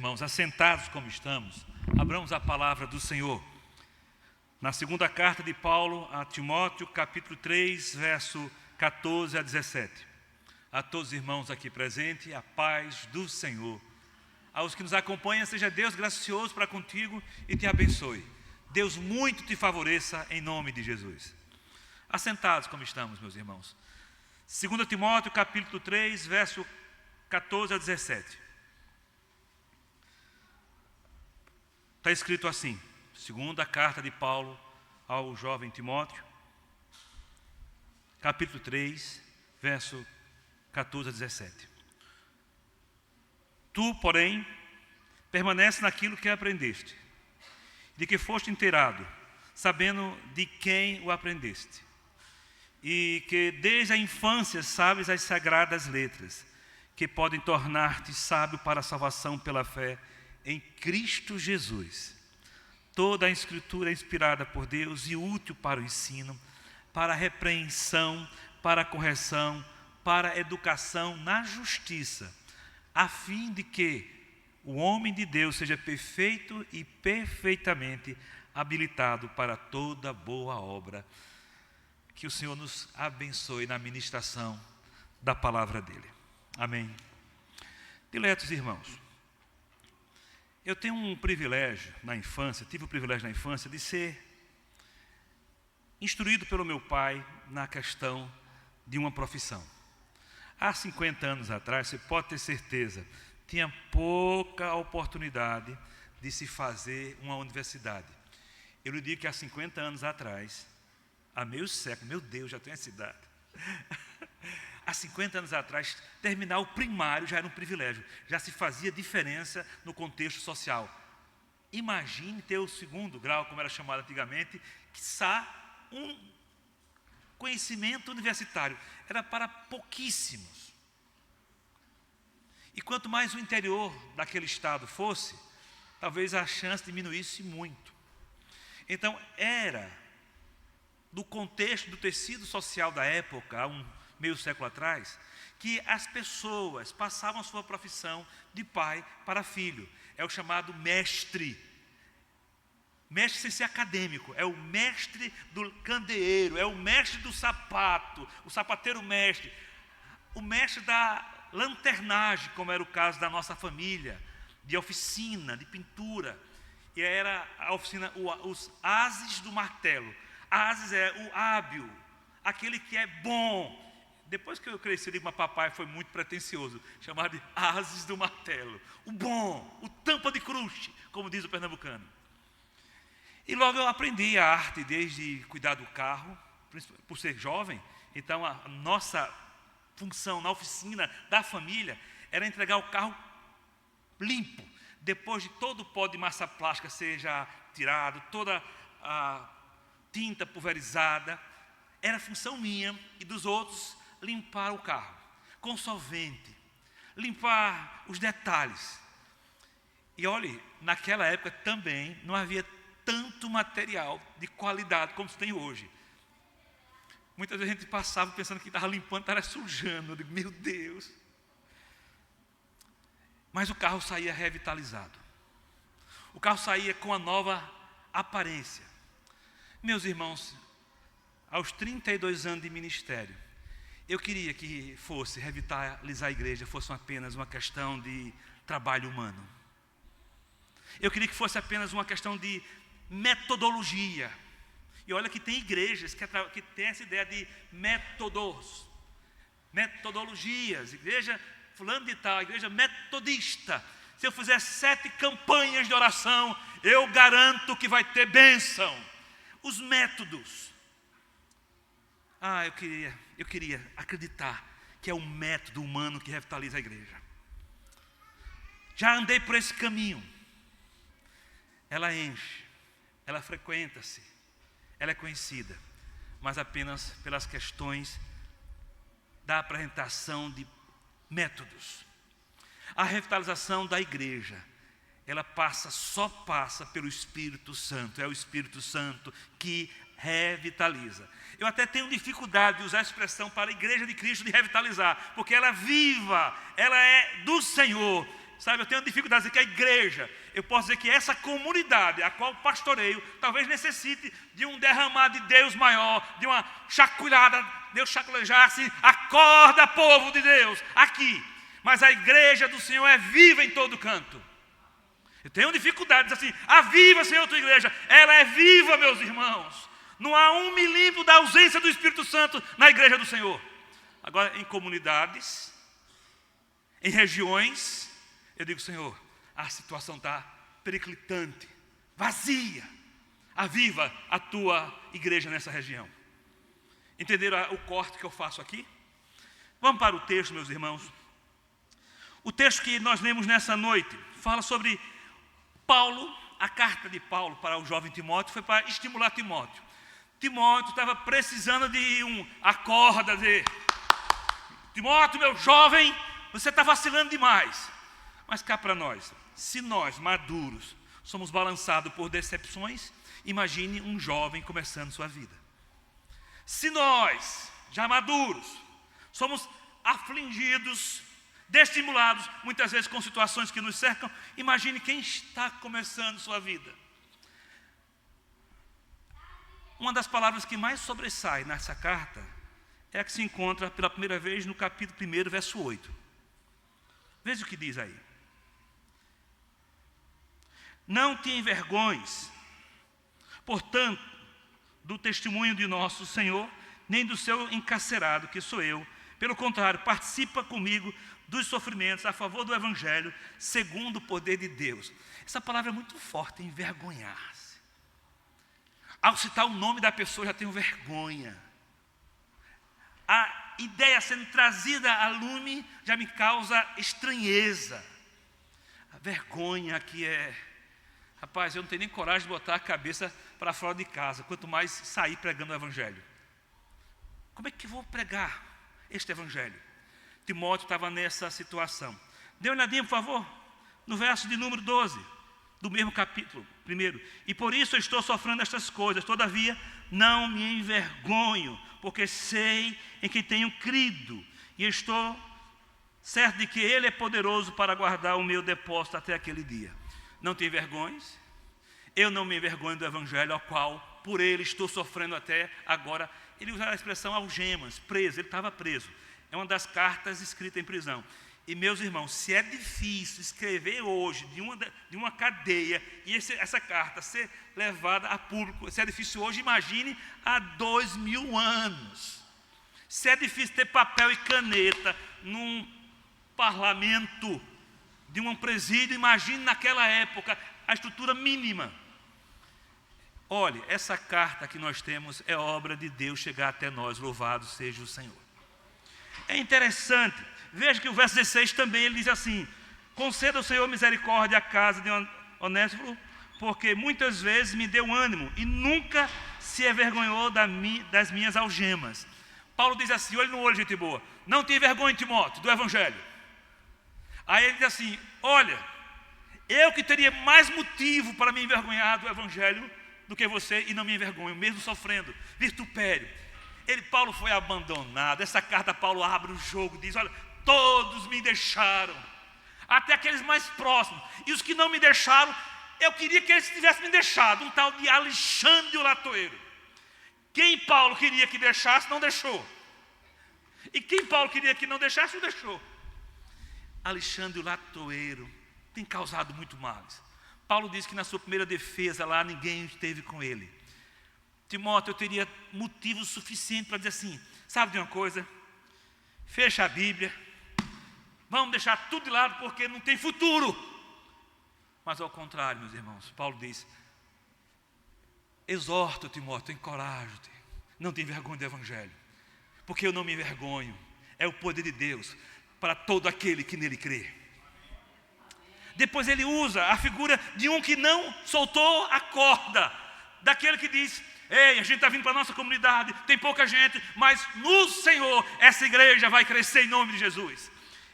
irmãos, assentados como estamos, abramos a palavra do Senhor. Na segunda carta de Paulo a Timóteo, capítulo 3, verso 14 a 17. A todos os irmãos aqui presentes, a paz do Senhor. Aos que nos acompanham, seja Deus gracioso para contigo e te abençoe. Deus muito te favoreça em nome de Jesus. Assentados como estamos, meus irmãos. 2 Timóteo, capítulo 3, verso 14 a 17. Está escrito assim, segunda carta de Paulo ao jovem Timóteo, capítulo 3, verso 14 a 17. Tu, porém, permanece naquilo que aprendeste, de que foste inteirado, sabendo de quem o aprendeste, e que desde a infância sabes as sagradas letras, que podem tornar-te sábio para a salvação pela fé em Cristo Jesus. Toda a Escritura é inspirada por Deus e útil para o ensino, para a repreensão, para a correção, para a educação na justiça, a fim de que o homem de Deus seja perfeito e perfeitamente habilitado para toda boa obra. Que o Senhor nos abençoe na ministração da palavra dele. Amém. Diletos irmãos, eu tenho um privilégio na infância, tive o privilégio na infância de ser instruído pelo meu pai na questão de uma profissão. Há 50 anos atrás, você pode ter certeza, tinha pouca oportunidade de se fazer uma universidade. Eu lhe digo que há 50 anos atrás, há meio século, meu Deus, já tenho essa idade. Há 50 anos atrás, terminar o primário já era um privilégio, já se fazia diferença no contexto social. Imagine ter o segundo grau, como era chamado antigamente, quiçá um conhecimento universitário. Era para pouquíssimos. E quanto mais o interior daquele estado fosse, talvez a chance diminuísse muito. Então, era do contexto do tecido social da época, há meio século atrás, que as pessoas passavam a sua profissão de pai para filho. É o chamado mestre. Mestre sem ser acadêmico, é o mestre do candeeiro, é o mestre do sapato, o sapateiro mestre, o mestre da lanternagem, como era o caso da nossa família, de oficina, de pintura. E era a oficina, os ases do martelo. Ases é o hábil, aquele que é bom. Depois que eu cresci, eu digo, mas papai foi muito pretensioso, chamado de ases do martelo. O bom, o tampa de cruche, como diz o pernambucano. E logo eu aprendi a arte, desde cuidar do carro, por ser jovem. Então a nossa função na oficina da família era entregar o carro limpo. Depois de todo o pó de massa plástica seja tirado, toda a tinta pulverizada, era função minha e dos outros limpar o carro com solvente, limpar os detalhes. E olhe, naquela época também não havia tanto material de qualidade como se tem hoje. Muitas vezes a gente passava pensando que estava limpando, estava sujando. Eu digo, meu Deus. Mas o carro saía revitalizado. O carro saía com a nova aparência. Meus irmãos, aos 32 anos de ministério, eu queria que fosse revitalizar a igreja, fosse apenas uma questão de trabalho humano. Eu queria que fosse apenas uma questão de metodologia. E olha que tem igrejas que tem essa ideia de métodos, metodologias. Igreja fulano de tal, igreja metodista. Se eu fizer 7 campanhas de oração, eu garanto que vai ter bênção. Os métodos. Eu queria acreditar que é o método humano que revitaliza a igreja. Já andei por esse caminho. Ela enche, ela frequenta-se, ela é conhecida, mas apenas pelas questões da apresentação de métodos. A revitalização da igreja, ela só passa pelo Espírito Santo. É o Espírito Santo que revitaliza. Eu até tenho dificuldade de usar a expressão para a igreja de Cristo de revitalizar, porque ela é viva, ela é do Senhor. Sabe, eu tenho dificuldade de dizer que a igreja, eu posso dizer que essa comunidade, a qual pastoreio, talvez necessite de um derramar de Deus maior, de uma chacoalhada, Deus chacoalhar assim, acorda povo de Deus, aqui. Mas a igreja do Senhor é viva em todo canto. Eu tenho dificuldade de dizer assim, aviva, Senhor, tua igreja. Ela é viva, meus irmãos. Não há 1 milímetro da ausência do Espírito Santo na igreja do Senhor. Agora, em comunidades, em regiões, eu digo, Senhor, a situação está periclitante, vazia. Aviva a tua igreja nessa região. Entenderam o corte que eu faço aqui? Vamos para o texto, meus irmãos. O texto que nós lemos nessa noite fala sobre Paulo. A carta de Paulo para o jovem Timóteo foi para estimular Timóteo. Timóteo estava precisando de acorda, Timóteo, meu jovem, você está vacilando demais. Mas cá para nós, se nós, maduros, somos balançados por decepções, imagine um jovem começando sua vida. Se nós, já maduros, somos afligidos, desestimulados, muitas vezes com situações que nos cercam, imagine quem está começando sua vida. Uma das palavras que mais sobressai nessa carta é a que se encontra pela primeira vez no capítulo 1, verso 8. Veja o que diz aí. Não te envergonhes, portanto, do testemunho de nosso Senhor, nem do seu encarcerado, que sou eu. Pelo contrário, participa comigo dos sofrimentos a favor do Evangelho, segundo o poder de Deus. Essa palavra é muito forte, envergonhar-se. Ao citar o nome da pessoa, já tenho vergonha. A ideia sendo trazida a lume já me causa estranheza. A vergonha aqui rapaz, eu não tenho nem coragem de botar a cabeça para fora de casa, quanto mais sair pregando o Evangelho. Como é que eu vou pregar este Evangelho? Timóteo estava nessa situação. Dê uma olhadinha, por favor, no verso de número 12, do mesmo capítulo, 1. E por isso eu estou sofrendo estas coisas, todavia não me envergonho, porque sei em quem tenho crido, e estou certo de que Ele é poderoso para guardar o meu depósito até aquele dia. Não te envergonhes, eu não me envergonho do Evangelho, ao qual por ele estou sofrendo até agora. Ele usa a expressão algemas, preso, ele estava preso. É uma das cartas escritas em prisão. E meus irmãos, se é difícil escrever hoje de uma cadeia e essa carta ser levada a público, se é difícil hoje, imagine há 2000 anos. Se é difícil ter papel e caneta num parlamento de um presídio, imagine naquela época a estrutura mínima. Olhe, essa carta que nós temos é obra de Deus chegar até nós, louvado seja o Senhor. É interessante, veja que o verso 16 também ele diz assim: conceda ao Senhor misericórdia à casa de Onésimo, porque muitas vezes me deu ânimo e nunca se envergonhou das minhas algemas. Paulo diz assim, olho no olho, gente boa, não tenha vergonha, Timóteo, do Evangelho. Aí ele diz assim, olha, eu que teria mais motivo para me envergonhar do Evangelho do que você, e não me envergonho, mesmo sofrendo vitupério. Paulo foi abandonado. Essa carta Paulo abre o jogo, diz, olha, todos me deixaram, até aqueles mais próximos, e os que não me deixaram, eu queria que eles tivessem me deixado, um tal de Alexandre o Latoeiro. Quem Paulo queria que deixasse, não deixou, e quem Paulo queria que não deixasse, não deixou. Alexandre o Latoeiro tem causado muito males. Paulo diz que na sua primeira defesa lá, ninguém esteve com ele. Timóteo, eu teria motivo suficiente para dizer assim, sabe de uma coisa? Fecha a Bíblia, vamos deixar tudo de lado porque não tem futuro. Mas ao contrário, meus irmãos, Paulo diz, exorta Timóteo, encoraja-te, não tenha vergonha do Evangelho, porque eu não me envergonho, é o poder de Deus para todo aquele que nele crê. Depois ele usa a figura de um que não soltou a corda, daquele que diz, ei, a gente está vindo para a nossa comunidade, tem pouca gente, mas no Senhor essa igreja vai crescer em nome de Jesus.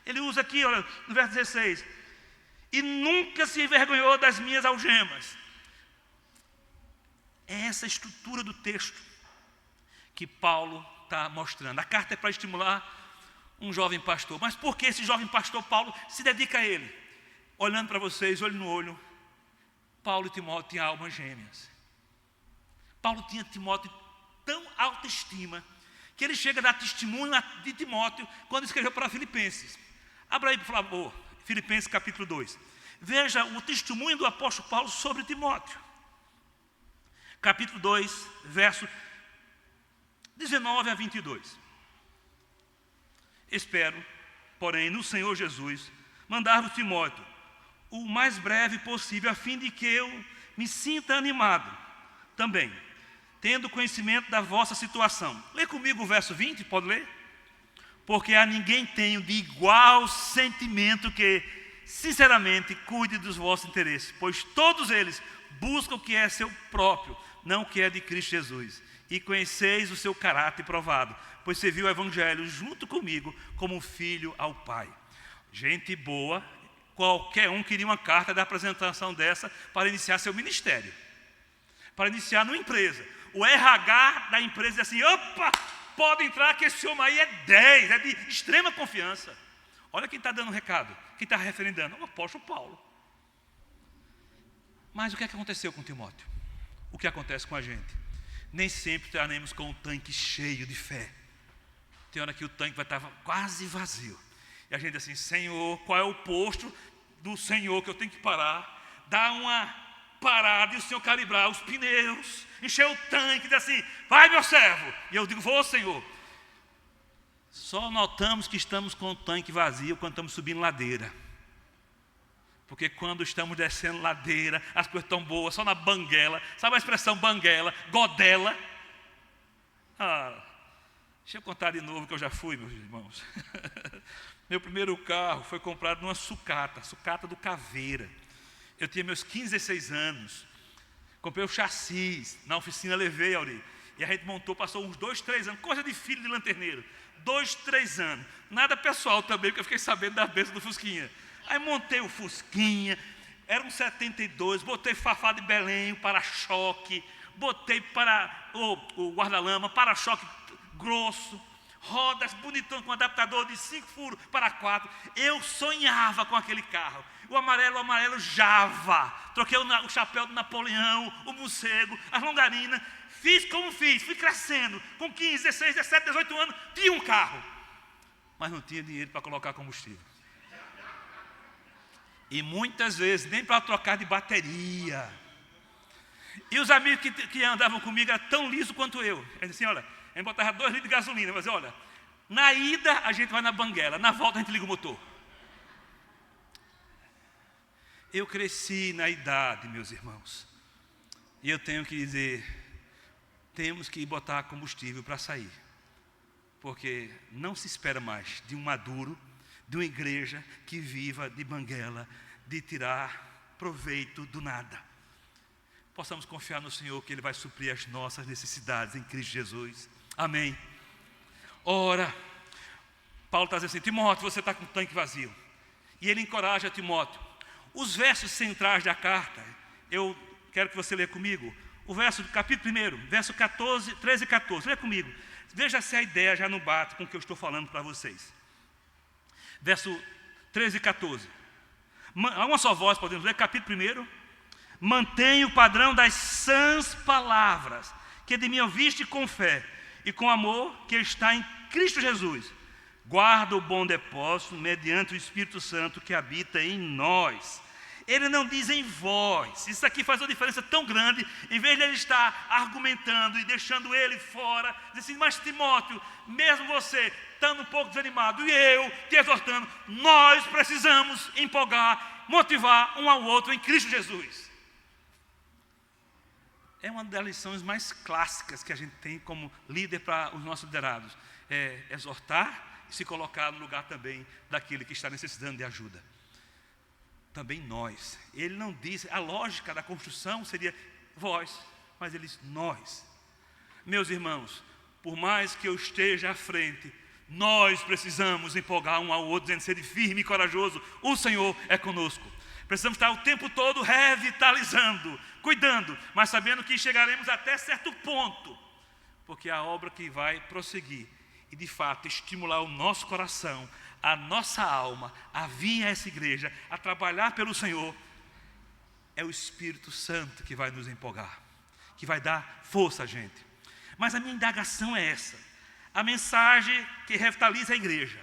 Ele usa aqui, olha, no verso 16, e nunca se envergonhou das minhas algemas. É essa estrutura do texto que Paulo está mostrando. A carta é para estimular um jovem pastor. Mas por que esse jovem pastor Paulo se dedica a ele? olhando para vocês, olho no olho, Paulo e Timóteo tinham almas gêmeas. Paulo tinha Timóteo tão autoestima, que ele chega a dar testemunho de Timóteo quando escreveu para Filipenses. Abra aí, por favor, Filipenses capítulo 2. Veja o testemunho do apóstolo Paulo sobre Timóteo. Capítulo 2, verso 19 a 22. Espero, porém, no Senhor Jesus, mandar-vos Timóteo o mais breve possível, a fim de que eu me sinta animado também, tendo conhecimento da vossa situação. Lê comigo o verso 20, pode ler? Porque a ninguém tenho de igual sentimento que, sinceramente, cuide dos vossos interesses, pois todos eles buscam o que é seu próprio, não o que é de Cristo Jesus. E conheceis o seu caráter provado, pois serviu o Evangelho junto comigo como filho ao Pai. Gente boa, qualquer um queria uma carta da apresentação dessa para iniciar seu ministério, para iniciar numa empresa. O RH da empresa diz assim: opa, pode entrar que esse homem aí é 10, é de extrema confiança. Olha quem está dando um recado, quem está referendando, o apóstolo Paulo. Mas o que é que aconteceu com Timóteo? O que acontece com a gente? Nem sempre estaremos com um tanque cheio de fé. Tem hora que o tanque vai estar quase vazio. E a gente diz assim: Senhor, qual é o posto do Senhor que eu tenho que parar? Dá uma parada e o Senhor calibrar os pneus, encher o tanque, diz assim: vai, meu servo. E eu digo: vou, Senhor. Só notamos que estamos com o tanque vazio quando estamos subindo ladeira. Porque quando estamos descendo ladeira, as coisas estão boas, só na banguela. Sabe a expressão banguela, godela? Deixa eu contar de novo que eu já fui, meus irmãos. Meu primeiro carro foi comprado numa sucata do Caveira. Eu tinha meus 15, 16 anos. Comprei o chassi, na oficina levei, Auri. E a gente montou, passou uns 2, 3 anos, coisa de filho de lanterneiro. 2, 3 anos. Nada pessoal também, porque eu fiquei sabendo da bênção do Fusquinha. Aí montei o Fusquinha, era um 72, botei Fafá de Belém, para-choque, botei para o guarda-lama, para-choque grosso, rodas bonitão com adaptador de 5 furos para 4. Eu sonhava com aquele carro. O amarelo Java. Troquei o chapéu do Napoleão, o morcego, as longarinas. Fiz como fiz, fui crescendo. Com 15, 16, 17, 18 anos, tinha um carro. Mas não tinha dinheiro para colocar combustível. E muitas vezes nem para trocar de bateria. E os amigos que andavam comigo eram tão lisos quanto eu. Eles diziam assim: olha, a gente botava 2 litros de gasolina, mas olha, na ida a gente vai na banguela, na volta a gente liga o motor. Eu cresci na idade, meus irmãos. E eu tenho que dizer, temos que botar combustível para sair. Porque não se espera mais de um maduro, de uma igreja que viva de banguela, de tirar proveito do nada. Possamos confiar no Senhor que Ele vai suprir as nossas necessidades em Cristo Jesus. Amém. Ora, Paulo está dizendo assim: Timóteo, você está com o tanque vazio. E ele encoraja Timóteo. Os versos centrais da carta, eu quero que você leia comigo. O verso do capítulo 1, verso 14, 13 e 14. Leia comigo. Veja se a ideia já não bate com o que eu estou falando para vocês. Verso 13 e 14. A uma só voz podemos ler, capítulo 1. Mantenha o padrão das sãs palavras, que de mim ouviste com fé e com amor que está em Cristo Jesus. Guarda o bom depósito mediante o Espírito Santo que habita em nós. Ele não diz em vós. Isso aqui faz uma diferença tão grande. Em vez de ele estar argumentando e deixando ele fora, diz assim: mas Timóteo, mesmo você estando um pouco desanimado e eu te exortando, nós precisamos empolgar, motivar um ao outro em Cristo Jesus. É uma das lições mais clássicas que a gente tem como líder para os nossos liderados. É exortar e se colocar no lugar também daquele que está necessitando de ajuda. Também nós. Ele não diz, a lógica da construção seria vós, mas ele diz nós. Meus irmãos, por mais que eu esteja à frente, nós precisamos empolgar um ao outro, dizendo: ser firme e corajoso, o Senhor é conosco. Precisamos estar o tempo todo revitalizando, cuidando, mas sabendo que chegaremos até certo ponto, porque a obra que vai prosseguir e de fato estimular o nosso coração a nossa alma a vir a essa igreja, a trabalhar pelo Senhor, é o Espírito Santo que vai nos empolgar, que vai dar força a gente. Mas a minha indagação é essa: a mensagem que revitaliza a igreja,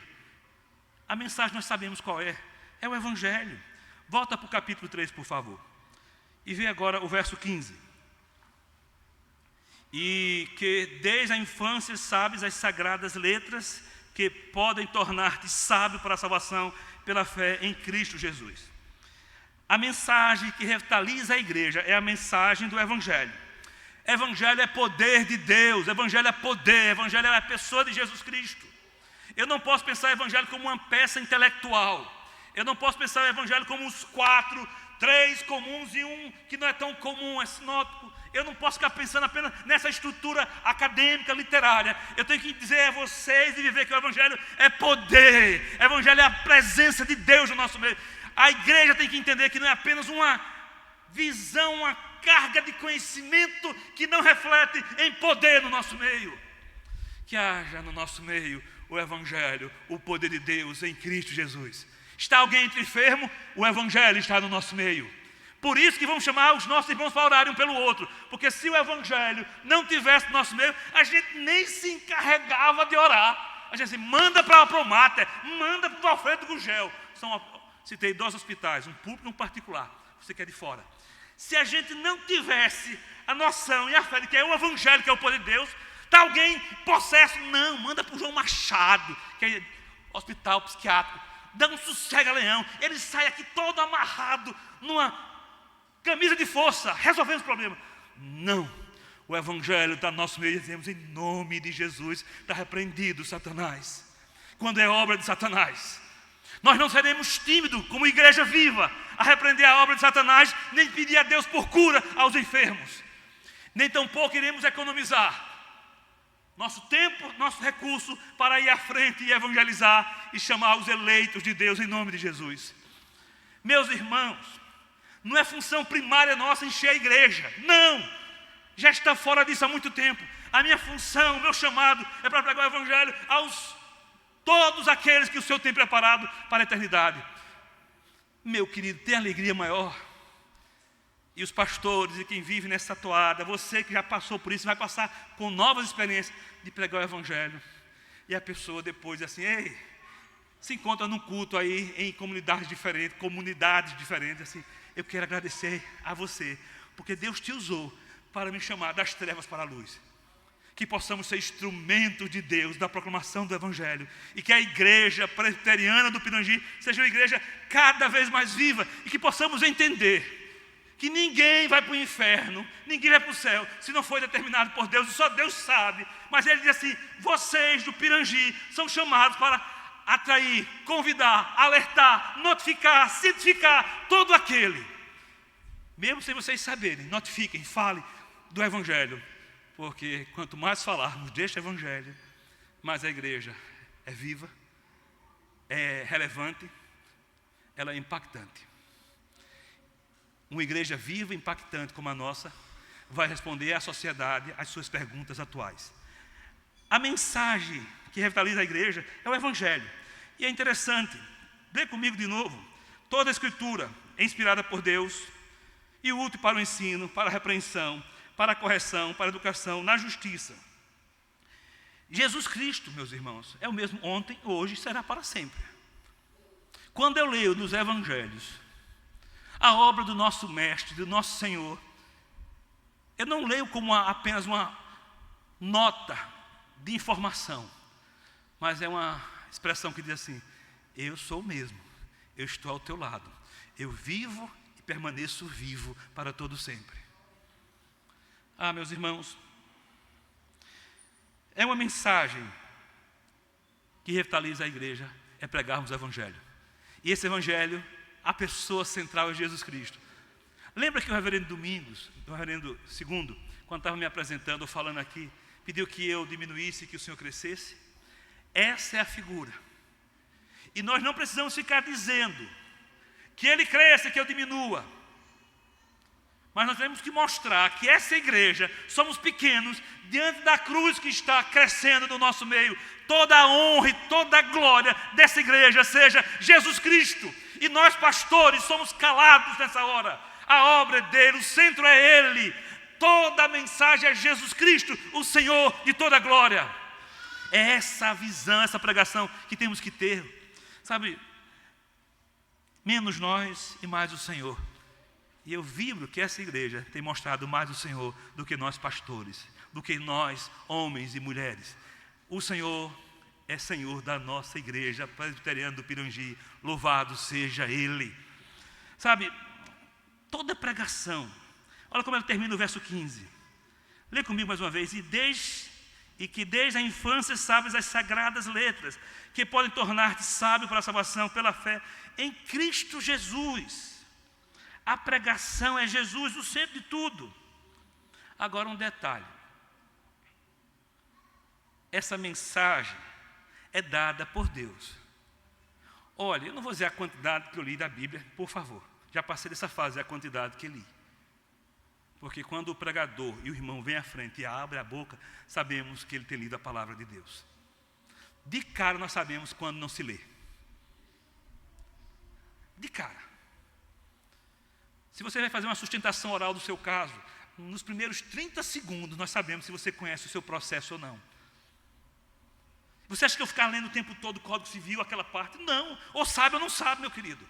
a mensagem nós sabemos qual é o Evangelho. Volta para o capítulo 3, por favor, e vê agora o verso 15. E que desde a infância sabes as sagradas letras que podem tornar-te sábio para a salvação pela fé em Cristo Jesus. A mensagem que revitaliza a igreja é a mensagem do Evangelho. Evangelho é poder de Deus, Evangelho é poder, Evangelho é a pessoa de Jesus Cristo. Eu não posso pensar o Evangelho como uma peça intelectual. Eu não posso pensar o Evangelho como os 3 comuns e um que não é tão comum, é sinótico. Eu não posso ficar pensando apenas nessa estrutura acadêmica, literária. Eu tenho que dizer a vocês e viver que o Evangelho é poder. O Evangelho é a presença de Deus no nosso meio. A igreja tem que entender que não é apenas uma visão, uma carga de conhecimento que não reflete em poder no nosso meio. Que haja no nosso meio o Evangelho, o poder de Deus em Cristo Jesus. Está alguém enfermo? O Evangelho está no nosso meio. Por isso que vamos chamar os nossos irmãos para orarem um pelo outro. Porque se o Evangelho não tivesse no nosso meio, a gente nem se encarregava de orar. A gente assim, manda para o Mater, manda para o Alfredo Gugel. Citei 2 hospitais, um público e um particular. Você que é de fora. Se a gente não tivesse a noção e a fé de que é o Evangelho, que é o poder de Deus, está alguém possesso? Não, manda para o João Machado, que é hospital psiquiátrico. Dá um sossego a leão. Ele sai aqui todo amarrado numa camisa de força, resolvemos o problema. Não, o Evangelho está no nosso meio e dizemos: em nome de Jesus, está repreendido Satanás. Quando é obra de Satanás, nós não seremos tímidos como igreja viva a repreender a obra de Satanás, nem pedir a Deus por cura aos enfermos, nem tampouco iremos economizar nosso tempo, nosso recurso para ir à frente e evangelizar e chamar os eleitos de Deus em nome de Jesus. Meus irmãos, não é função primária nossa encher a igreja, não, já está fora disso há muito tempo. A minha função, o meu chamado é para pregar o Evangelho aos todos aqueles que o Senhor tem preparado para a eternidade. Meu querido, tem alegria maior? E os pastores e quem vive nessa toada, você que já passou por isso, vai passar com novas experiências de pregar o Evangelho. E a pessoa depois diz assim: ei, se encontra num culto aí em comunidades diferentes, assim: eu quero agradecer a você, porque Deus te usou para me chamar das trevas para a luz. Que possamos ser instrumentos de Deus, da proclamação do Evangelho, e que a igreja presbiteriana do Pirangi seja uma igreja cada vez mais viva, e que possamos entender que ninguém vai para o inferno, ninguém vai para o céu, se não foi determinado por Deus, e só Deus sabe. Mas Ele diz assim: vocês do Pirangi são chamados para atrair, convidar, alertar, notificar, cientificar todo aquele. Mesmo sem vocês saberem, notifiquem, falem do Evangelho. Porque quanto mais falarmos deste Evangelho, mais a igreja é viva, é relevante, ela é impactante. Uma igreja viva e impactante como a nossa vai responder à sociedade as suas perguntas atuais. A mensagem que revitaliza a igreja é o Evangelho. E é interessante, lê comigo de novo. Toda a Escritura é inspirada por Deus e útil para o ensino, para a repreensão, para a correção, para a educação, na justiça. Jesus Cristo, meus irmãos, é o mesmo ontem, hoje e será para sempre. Quando eu leio nos Evangelhos a obra do nosso Mestre, do nosso Senhor, eu não leio como apenas uma nota de informação, mas é uma expressão que diz assim: eu sou o mesmo, eu estou ao teu lado, eu vivo e permaneço vivo para todo sempre. Ah, meus irmãos, é uma mensagem que revitaliza a igreja, é pregarmos o Evangelho. E esse Evangelho, a pessoa central é Jesus Cristo. Lembra que o reverendo Domingos, o reverendo Segundo, quando estava me apresentando ou falando aqui, pediu que eu diminuísse e que o Senhor crescesse? Essa é a figura. E nós não precisamos ficar dizendo que Ele cresça e que eu diminua. Mas nós temos que mostrar que essa igreja, somos pequenos, diante da cruz que está crescendo no nosso meio. Toda a honra e toda a glória dessa igreja seja Jesus Cristo. E nós, pastores, somos calados nessa hora. A obra é dele, o centro é ele. Toda a mensagem é Jesus Cristo, o Senhor de toda a glória. É essa a visão, essa pregação que temos que ter. Sabe, menos nós e mais o Senhor. E eu vibro que essa igreja tem mostrado mais o Senhor do que nós pastores, do que nós, homens e mulheres. O Senhor é Senhor da nossa igreja presbiteriana do Pirangi. Louvado seja Ele. Sabe, toda pregação, olha como ele termina o verso 15. Lê comigo mais uma vez. E que desde a infância sabes as sagradas letras, que podem tornar-te sábio para a salvação pela fé em Cristo Jesus. A pregação é Jesus o centro de tudo. Agora um detalhe. Essa mensagem é dada por Deus. Olha, eu não vou dizer a quantidade que eu li da Bíblia, por favor. Já passei dessa fase, a quantidade que li. Porque quando o pregador e o irmão vem à frente e abre a boca, sabemos que ele tem lido a palavra de Deus. De cara nós sabemos quando não se lê. De cara. Se você vai fazer uma sustentação oral do seu caso, nos primeiros 30 segundos nós sabemos se você conhece o seu processo ou não. Você acha que eu ficar lendo o tempo todo o Código Civil, aquela parte? Não. Ou sabe ou não sabe, meu querido.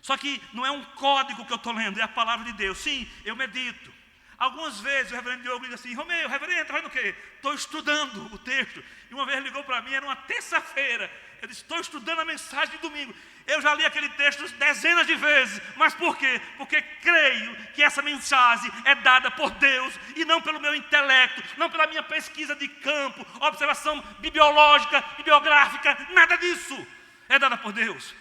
Só que não é um código que eu estou lendo, é a palavra de Deus. Sim, eu medito. Algumas vezes o reverendo Diogo diz assim: Romeu, reverendo, está fazendo o quê? Estou estudando o texto. E uma vez ele ligou para mim, era uma terça-feira. Eu disse: estou estudando a mensagem de domingo. Eu já li aquele texto dezenas de vezes. Mas por quê? Porque creio que essa mensagem é dada por Deus e não pelo meu intelecto, não pela minha pesquisa de campo, observação bibliológica, bibliográfica, nada disso. É dada por Deus.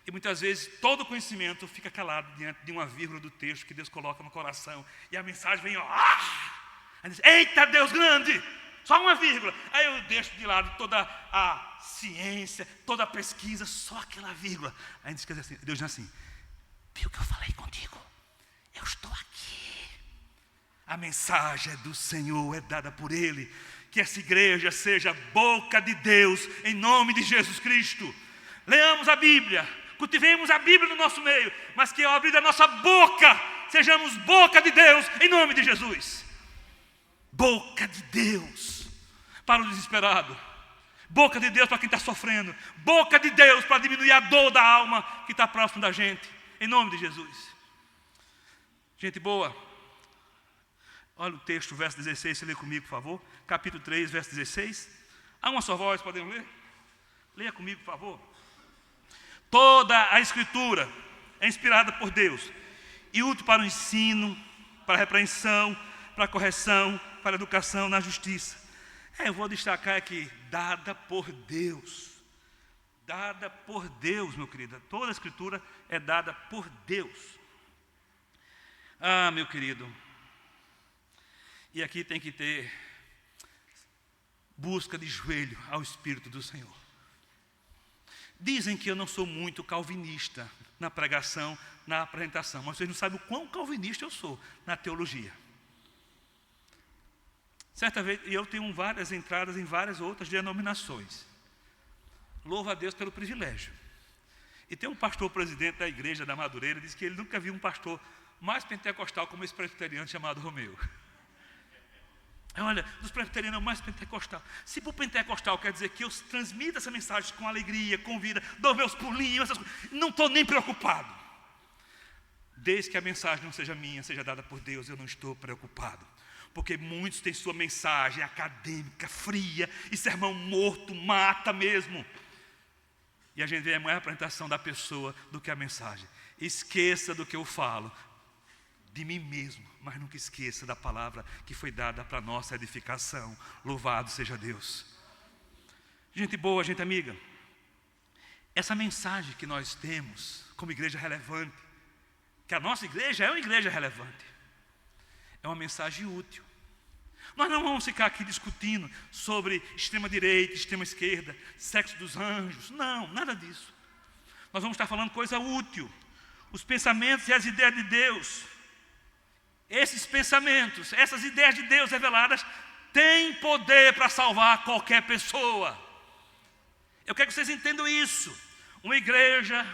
E muitas vezes todo conhecimento fica calado diante de uma vírgula do texto que Deus coloca no coração. E a mensagem vem, ó, aí diz: eita Deus grande! Só uma vírgula. Aí eu deixo de lado toda a ciência, toda a pesquisa, só aquela vírgula. Aí Deus diz assim: viu o que eu falei contigo? Eu estou aqui. A mensagem do Senhor é dada por Ele. Que essa igreja seja boca de Deus, em nome de Jesus Cristo. Leamos a Bíblia, cultivemos a Bíblia no nosso meio, mas que ao abrir a nossa boca, sejamos boca de Deus, em nome de Jesus. Boca de Deus para o desesperado, boca de Deus para quem está sofrendo, boca de Deus para diminuir a dor da alma que está próximo da gente, em nome de Jesus. Gente boa, olha o texto, verso 16, você lê comigo, por favor. Capítulo 3, verso 16. Há uma só voz, podemos ler? Leia comigo, por favor. Toda a Escritura é inspirada por Deus e útil para o ensino, para a repreensão, para a correção, para a educação na justiça. Eu vou destacar aqui, dada por Deus. Dada por Deus, meu querido. Toda a Escritura é dada por Deus. Ah, meu querido. E aqui tem que ter busca de joelho ao Espírito do Senhor. Dizem que eu não sou muito calvinista na pregação, na apresentação, mas vocês não sabem o quão calvinista eu sou na teologia. Certa vez, eu tenho várias entradas em várias outras denominações. Louvo a Deus pelo privilégio. E tem um pastor presidente da igreja da Madureira, diz que ele nunca viu um pastor mais pentecostal como esse presbiteriano chamado Romeu. Olha, dos presbiterianos é o mais pentecostal. Se para o pentecostal quer dizer que eu transmito essa mensagem com alegria, com vida, dou meus pulinhos, essas coisas, não estou nem preocupado. Desde que a mensagem não seja minha, seja dada por Deus, eu não estou preocupado. Porque muitos têm sua mensagem acadêmica, fria, e sermão morto, mata mesmo. E a gente vê mais a apresentação da pessoa do que a mensagem. Esqueça do que eu falo, de mim mesmo, mas nunca esqueça da palavra que foi dada para a nossa edificação. Louvado seja Deus. Gente boa, gente amiga, essa mensagem que nós temos como igreja relevante, que a nossa igreja é uma igreja relevante, é uma mensagem útil. Nós não vamos ficar aqui discutindo sobre extrema-direita, extrema-esquerda, sexo dos anjos. Não, nada disso. Nós vamos estar falando coisa útil. Os pensamentos e as ideias de Deus. esses pensamentos, essas ideias de Deus reveladas, têm poder para salvar qualquer pessoa. Eu quero que vocês entendam isso. Uma igreja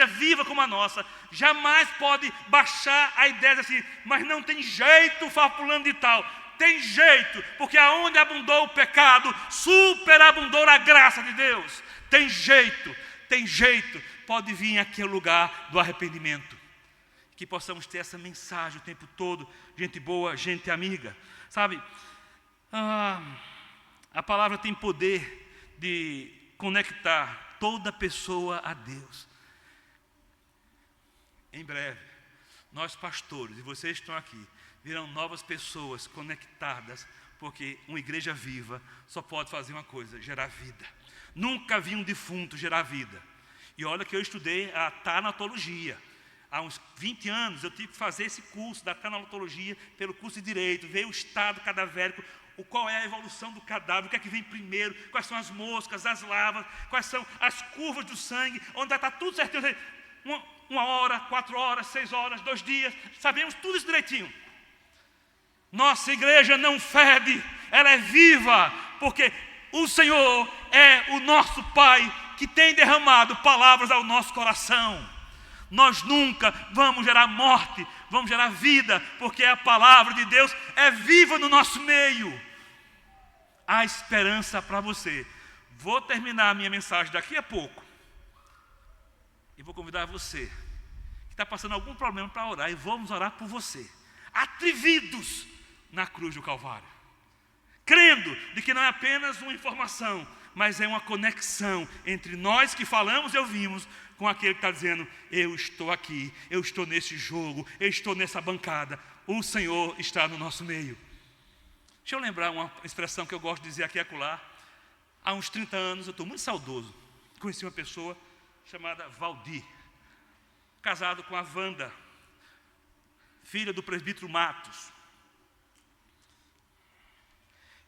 viva como a nossa, jamais pode baixar a ideia de assim, mas não tem jeito, fala fulano de tal. Tem jeito, porque aonde abundou o pecado, superabundou a graça de Deus. Tem jeito, pode vir aqui o lugar do arrependimento. Que possamos ter essa mensagem o tempo todo, gente boa, gente amiga. Sabe, a palavra tem poder de conectar toda pessoa a Deus. Em breve, nós pastores, e vocês estão aqui, virão novas pessoas conectadas, porque uma igreja viva só pode fazer uma coisa, gerar vida. Nunca vi um defunto gerar vida. E olha que eu estudei a tanatologia. Há uns 20 anos eu tive que fazer esse curso da tanatologia pelo curso de Direito, ver o estado cadavérico, qual é a evolução do cadáver, o que é que vem primeiro, quais são as moscas, as larvas, quais são as curvas do sangue, onde vai estar tudo certinho. 1 hora, 4 horas, 6 horas, 2 dias, sabemos tudo isso direitinho. Nossa igreja não fede, ela é viva, porque o Senhor é o nosso Pai, que tem derramado palavras ao nosso coração. Nós nunca vamos gerar morte, vamos gerar vida, porque a palavra de Deus é viva no nosso meio. Há esperança para você. Vou terminar a minha mensagem daqui a pouco. E vou convidar você, que está passando algum problema, para orar. E vamos orar por você. Atrevidos na cruz do Calvário. Crendo de que não é apenas uma informação, mas é uma conexão entre nós que falamos e ouvimos, com aquele que está dizendo, eu estou aqui, eu estou nesse jogo, eu estou nessa bancada. O Senhor está no nosso meio. Deixa eu lembrar uma expressão que eu gosto de dizer aqui e acolá. Há uns 30 anos, eu estou muito saudoso, conheci uma pessoa chamada Valdir, casado com a Wanda, filha do presbítero Matos.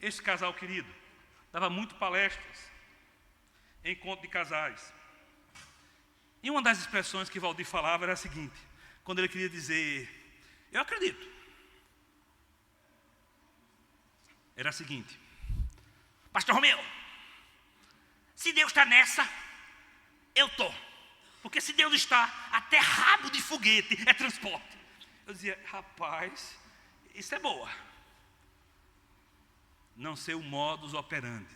Esse casal querido dava muito palestras, encontro de casais. E uma das expressões que Valdir falava era a seguinte, quando ele queria dizer, eu acredito. Era a seguinte, pastor Romeu, se Deus está nessa, eu estou. Porque se Deus está, até rabo de foguete é transporte. Eu dizia, rapaz, isso é boa. Não sei o modus operandi,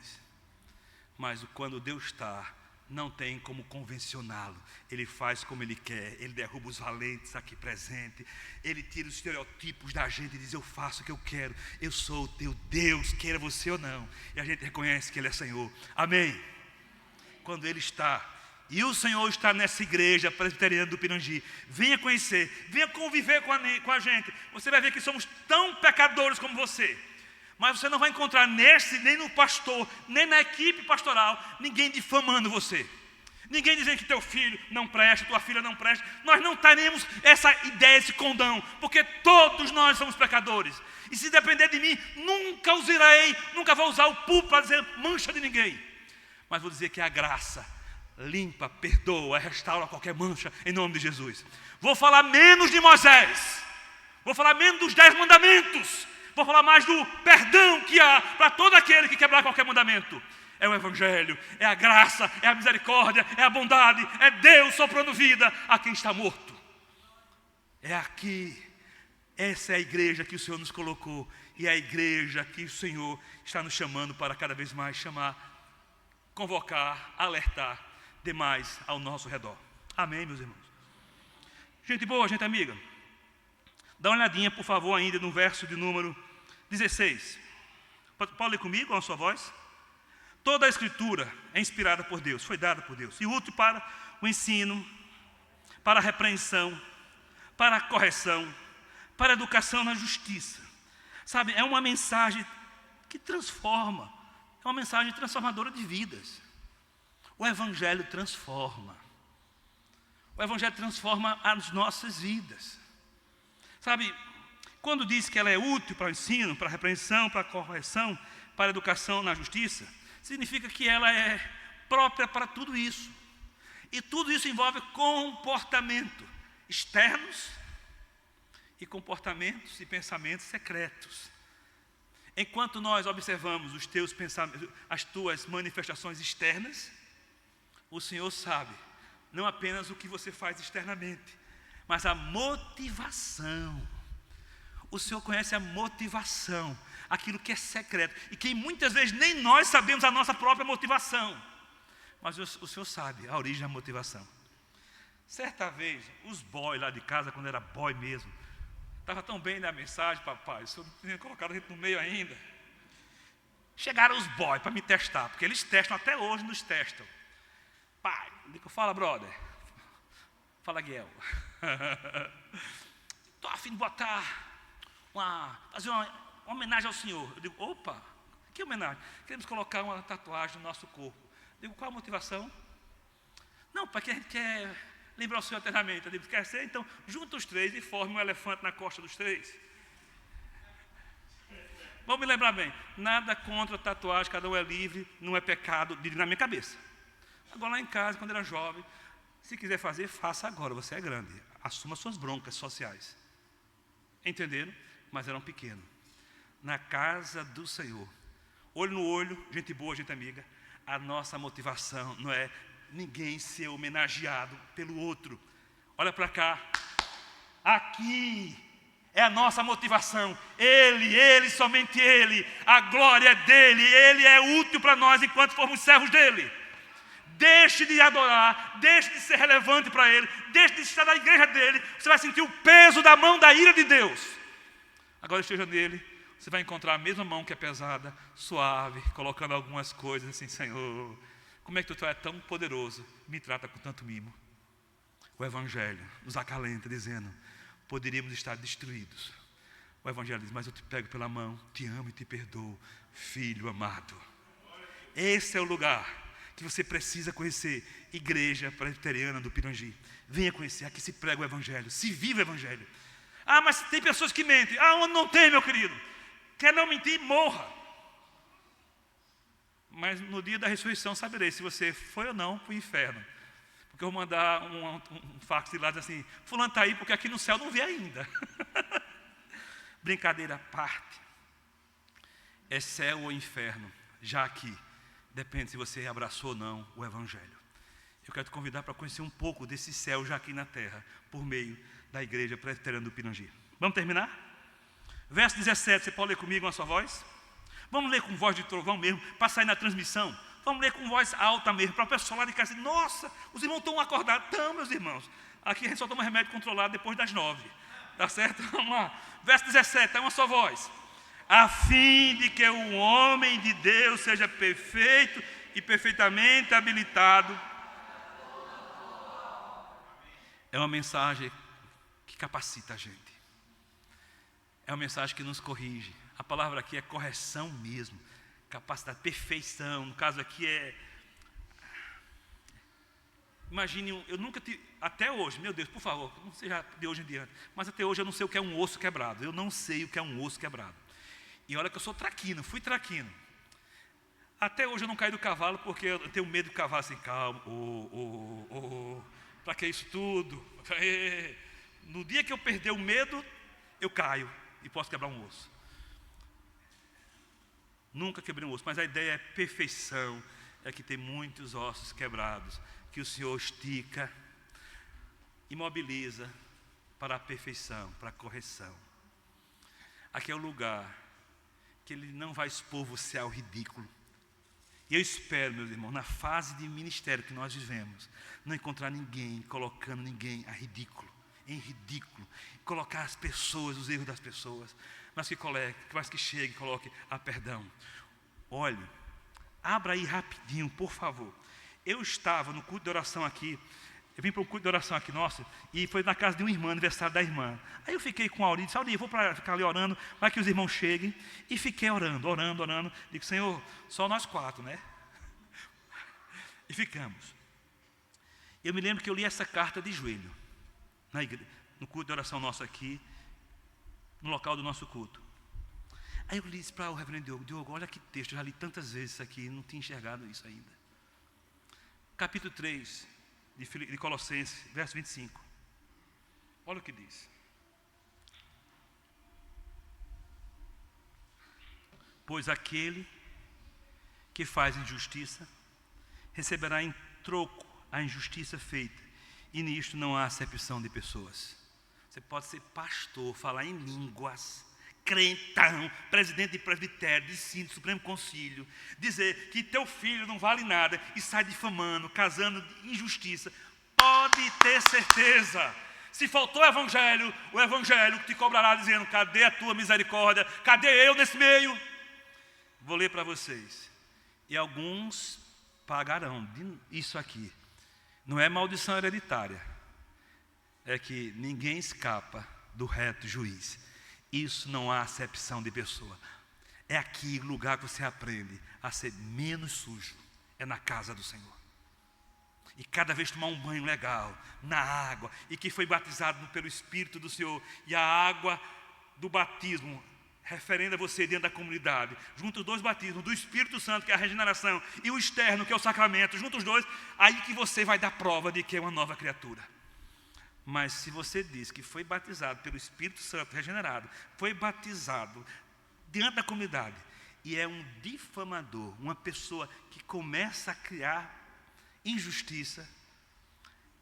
mas quando Deus está, não tem como convencioná-lo. Ele faz como Ele quer. Ele derruba os valentes aqui presentes. Ele tira os estereotipos da gente e diz, eu faço o que eu quero. Eu sou o teu Deus, queira você ou não. E a gente reconhece que Ele é Senhor. Amém? Quando Ele está, e o Senhor está nessa igreja presbiteriana do Pirangi, venha conhecer, venha conviver com a gente. Você vai ver que somos tão pecadores como você. Mas você não vai encontrar nem no pastor, nem na equipe pastoral, ninguém difamando você. Ninguém dizendo que teu filho não presta, tua filha não presta. Nós não teremos essa ideia, esse condão, porque todos nós somos pecadores. E se depender de mim, nunca usarei, nunca vou usar o púlpito para dizer mancha de ninguém. Mas vou dizer que a graça limpa, perdoa, restaura qualquer mancha, em nome de Jesus. Vou falar menos de Moisés, vou falar menos dos 10 mandamentos, vou falar mais do perdão que há para todo aquele que quebrar qualquer mandamento. É o Evangelho, é a graça, é a misericórdia, é a bondade, é Deus soprando vida a quem está morto. É aqui, essa é a igreja que o Senhor nos colocou, e é a igreja que o Senhor está nos chamando para cada vez mais chamar, convocar, alertar demais ao nosso redor. Amém, meus irmãos? Gente boa, gente amiga, dá uma olhadinha, por favor, ainda no verso de número 16. Pode ler comigo com a sua voz? Toda a Escritura é inspirada por Deus, foi dada por Deus, e útil para o ensino, para a repreensão, para a correção, para a educação na justiça. Sabe, é uma mensagem que transforma, é uma mensagem transformadora de vidas. O Evangelho transforma. O Evangelho transforma as nossas vidas. Sabe, quando diz que ela é útil para o ensino, para a repreensão, para a correção, para a educação na justiça, significa que ela é própria para tudo isso. E tudo isso envolve comportamento externos e comportamentos e pensamentos secretos. Enquanto nós observamos os teus pensamentos, as tuas manifestações externas, o Senhor sabe não apenas o que você faz externamente, mas a motivação. O Senhor conhece a motivação, aquilo que é secreto, e que muitas vezes nem nós sabemos a nossa própria motivação, mas o Senhor sabe a origem da motivação. Certa vez, os boys lá de casa, quando era boy mesmo, estava tão bem na mensagem, papai, o Senhor não tinha colocado a gente no meio ainda. Chegaram os boys para me testar, porque eles testam, até hoje nos testam. Pai, eu digo, fala, brother. Fala, Guel. Estou a fim de fazer uma homenagem ao Senhor. Eu digo, opa, que homenagem? Queremos colocar uma tatuagem no nosso corpo. Eu digo, qual a motivação? Não, porque a gente quer lembrar o Senhor eternamente. Eu digo, quer ser? Então, junta os três e forme um elefante na costa dos três. Vamos me lembrar bem, nada contra tatuagem, cada um é livre, não é pecado, digo na minha cabeça. Agora lá em casa, quando era jovem, se quiser fazer, faça agora, você é grande. Assuma suas broncas sociais. Entenderam? Mas eram pequenos. Na casa do Senhor, olho no olho, gente boa, gente amiga, a nossa motivação não é ninguém ser homenageado pelo outro. Olha para cá, aqui é a nossa motivação. Ele, somente Ele, a glória é dEle, Ele é útil para nós enquanto formos servos dEle. Deixe de adorar, deixe de ser relevante para Ele, deixe de estar na igreja dEle, você vai sentir o peso da mão da ira de Deus. Agora esteja nele, você vai encontrar a mesma mão que é pesada, suave, colocando algumas coisas assim, Senhor, como é que tu é tão poderoso, me trata com tanto mimo. O Evangelho nos acalenta, dizendo, poderíamos estar destruídos. O Evangelho diz, mas eu te pego pela mão, te amo e te perdoo, filho amado. Esse é o lugar que você precisa conhecer, Igreja Presbiteriana do Pirangi. Venha conhecer, aqui se prega o Evangelho, se vive o Evangelho. Ah, mas tem pessoas que mentem. Ah, onde não tem, meu querido? Quer não mentir, morra. Mas no dia da ressurreição saberei se você foi ou não para o inferno. Porque eu vou mandar um fax de lá diz assim, fulano está aí porque aqui no céu não vê ainda. Brincadeira à parte. É céu ou inferno, já aqui. Depende se você abraçou ou não o Evangelho. Eu quero te convidar para conhecer um pouco desse céu já aqui na terra, por meio da Igreja Presbiteriana do Pirangi. Vamos terminar? Verso 17, você pode ler comigo uma só voz? Vamos ler com voz de trovão mesmo, para sair na transmissão. Vamos ler com voz alta mesmo, para o pessoal lá de casa dizer, nossa, os irmãos estão acordados. Estão, meus irmãos. Aqui a gente só toma remédio controlado depois das 9. Tá certo? Vamos lá. Verso 17, é uma só voz. A fim de que o homem de Deus seja perfeito e perfeitamente habilitado. É uma mensagem que capacita a gente. É uma mensagem que nos corrige. A palavra aqui é correção mesmo. Capacidade, perfeição. No caso aqui é... Imagine, eu nunca tive... Até hoje, meu Deus, por favor, não seja de hoje em diante. Mas até hoje eu não sei o que é um osso quebrado. Eu não sei o que é um osso quebrado. E olha que eu sou traquino, fui traquino. Até hoje eu não caí do cavalo porque eu tenho medo do cavalo assim, calma. Para que isso tudo? No dia que eu perder o medo, eu caio e posso quebrar um osso. Nunca quebrei um osso, mas a ideia é perfeição, é que tem muitos ossos quebrados, que o Senhor estica, imobiliza para a perfeição, para a correção. Aqui é o lugar que Ele não vai expor você ao ridículo. E eu espero, meus irmãos, na fase de ministério que nós vivemos, não encontrar ninguém colocando ninguém a ridículo, em ridículo, colocar as pessoas, os erros das pessoas, mas que chegue e coloque a perdão. Olhe, abra aí rapidinho, por favor. Eu estava no culto de oração aqui, eu vim para o culto de oração aqui, nossa, e foi na casa de uma irmã, aniversário da irmã. Aí eu fiquei com a Auri, disse, Auri, eu vou ficar ali orando, para que os irmãos cheguem. E fiquei orando. Digo, Senhor, só nós 4, né? E ficamos. Eu me lembro que eu li essa carta de joelho, na igreja, no culto de oração nosso aqui, no local do nosso culto. Aí eu disse para o reverendo Diogo, olha que texto, eu já li tantas vezes isso aqui, não tinha enxergado isso ainda. Capítulo 3, de Colossenses, verso 25. Olha o que diz. Pois aquele que faz injustiça receberá em troco a injustiça feita, e nisto não há acepção de pessoas. Você pode ser pastor, falar em línguas, crentão, presidente de presbitério, de síndico, Supremo Concílio, dizer que teu filho não vale nada e sai difamando, casando de injustiça. Pode ter certeza, se faltou o evangelho que te cobrará dizendo: cadê a tua misericórdia? Cadê eu nesse meio? Vou ler para vocês. E alguns pagarão isso aqui. Não é maldição hereditária, é que ninguém escapa do reto juiz. Isso não há acepção de pessoa. É aqui o lugar que você aprende a ser menos sujo. É na casa do Senhor. E cada vez tomar um banho legal, na água, e que foi batizado pelo Espírito do Senhor. E a água do batismo referenda você dentro da comunidade. Junto os dois batismos, do Espírito Santo, que é a regeneração, e o externo, que é o sacramento. Junto os dois, aí que você vai dar prova de que é uma nova criatura. Mas se você diz que foi batizado pelo Espírito Santo regenerado, foi batizado diante da comunidade, e é um difamador, uma pessoa que começa a criar injustiça,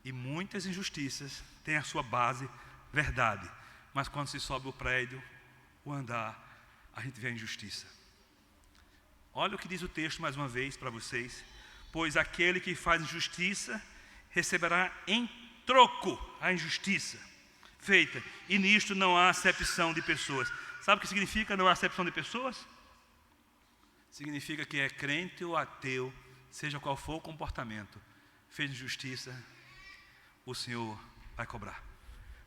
e muitas injustiças têm a sua base verdade, mas quando se sobe o prédio, o andar, a gente vê a injustiça. Olha o que diz o texto mais uma vez para vocês: pois aquele que faz injustiça receberá em troco a injustiça feita, e nisto não há acepção de pessoas. Sabe o que significa não há acepção de pessoas? Significa que é crente ou ateu, seja qual for o comportamento, fez injustiça, o Senhor vai cobrar.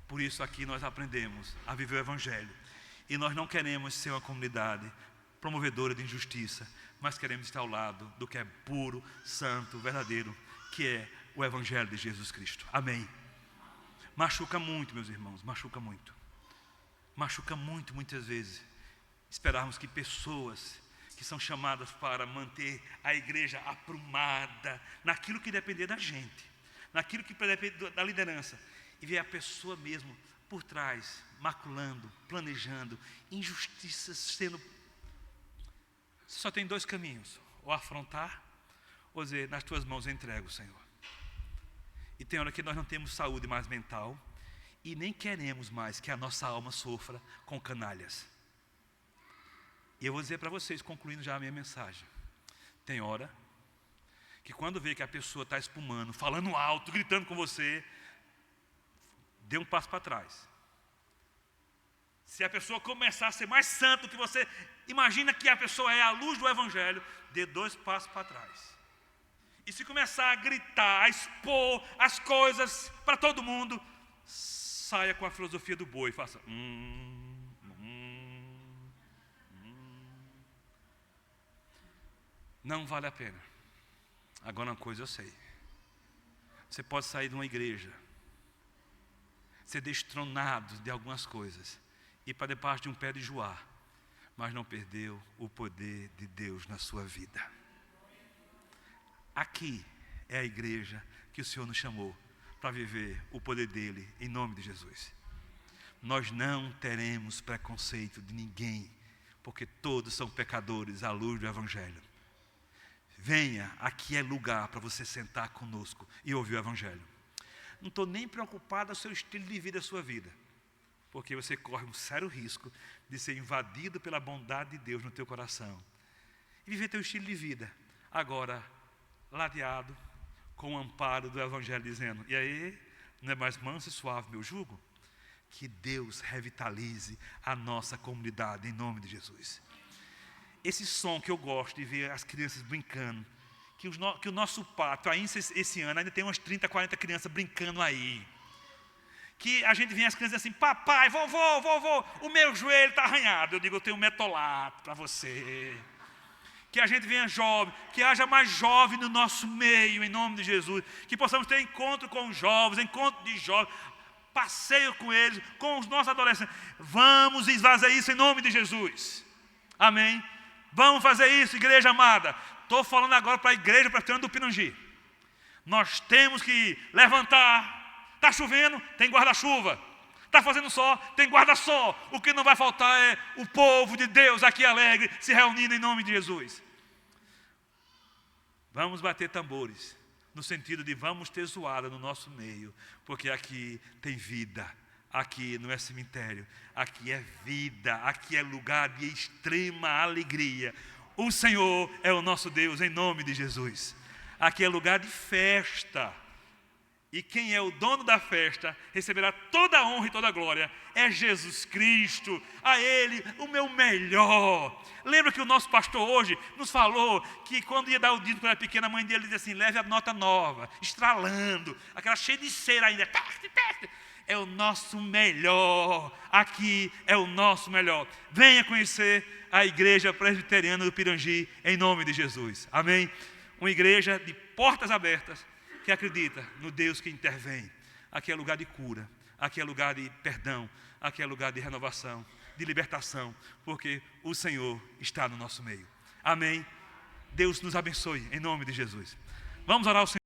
Por isso aqui nós aprendemos a viver o Evangelho. E nós não queremos ser uma comunidade promovedora de injustiça, mas queremos estar ao lado do que é puro, santo, verdadeiro, que é o Evangelho de Jesus Cristo. Amém. Machuca muito, meus irmãos, machuca muito. Machuca muito, muitas vezes, esperarmos que pessoas que são chamadas para manter a igreja aprumada, naquilo que depender da gente, naquilo que depende da liderança, e ver a pessoa mesmo por trás, maculando, planejando, injustiças sendo... Só tem dois caminhos: ou afrontar, ou dizer: nas tuas mãos eu entrego, Senhor. E tem hora que nós não temos saúde mais mental, e nem queremos mais que a nossa alma sofra com canalhas. E eu vou dizer para vocês, concluindo já a minha mensagem, tem hora que quando vê que a pessoa está espumando, falando alto, gritando com você, dê um passo para trás. Se a pessoa começar a ser mais santo que você imagina que a pessoa é à luz do Evangelho, dê 2 passos para trás. E se começar a gritar, a expor as coisas para todo mundo, saia com a filosofia do boi, faça Não vale a pena. Agora uma coisa eu sei: você pode sair de uma igreja, ser destronado de algumas coisas, ir para debaixo de um pé de joá, mas não perdeu o poder de Deus na sua vida. Aqui é a igreja que o Senhor nos chamou para viver o poder dele, em nome de Jesus. Nós não teremos preconceito de ninguém, porque todos são pecadores à luz do Evangelho. Venha, aqui é lugar para você sentar conosco e ouvir o Evangelho. Não estou nem preocupado com o seu estilo de vida, a sua vida, porque você corre um sério risco de ser invadido pela bondade de Deus no teu coração e viver teu estilo de vida, agora ladeado com o amparo do Evangelho, dizendo: e aí, não é mais manso e suave meu jugo? Que Deus revitalize a nossa comunidade, em nome de Jesus. Esse som que eu gosto de ver as crianças brincando, que o nosso pátio, ainda esse ano, ainda tem umas 30, 40 crianças brincando aí. Que a gente vê as crianças assim: papai, vovô, o meu joelho está arranhado. Eu digo: eu tenho um metolato para você. Que a gente venha jovem, que haja mais jovem no nosso meio, em nome de Jesus. Que possamos ter encontro com os jovens, encontro de jovens, passeio com eles, com os nossos adolescentes. Vamos esvaziar isso em nome de Jesus. Amém? Vamos fazer isso, igreja amada. Estou falando agora para a igreja presbiteriana do Pirangi. Nós temos que levantar. Está chovendo? Tem guarda-chuva. Está fazendo sol, tem guarda-sol. O que não vai faltar é o povo de Deus aqui alegre, se reunindo em nome de Jesus. Vamos bater tambores, no sentido de vamos ter zoada no nosso meio, porque aqui tem vida, aqui não é cemitério, aqui é vida, aqui é lugar de extrema alegria. O Senhor é o nosso Deus, em nome de Jesus. Aqui é lugar de festa. E quem é o dono da festa receberá toda a honra e toda a glória. É Jesus Cristo, a Ele o meu melhor. Lembra que o nosso pastor hoje nos falou que quando ia dar o dízimo quando era pequena, a mãe dele dizia assim, leve a nota nova, estralando, aquela cheia de cera ainda. É o nosso melhor, aqui é o nosso melhor. Venha conhecer a igreja presbiteriana do Pirangi, em nome de Jesus. Amém? Uma igreja de portas abertas, que acredita no Deus que intervém. Aqui é lugar de cura, aqui é lugar de perdão, aqui é lugar de renovação, de libertação, porque o Senhor está no nosso meio. Amém? Deus nos abençoe, em nome de Jesus. Vamos orar ao Senhor.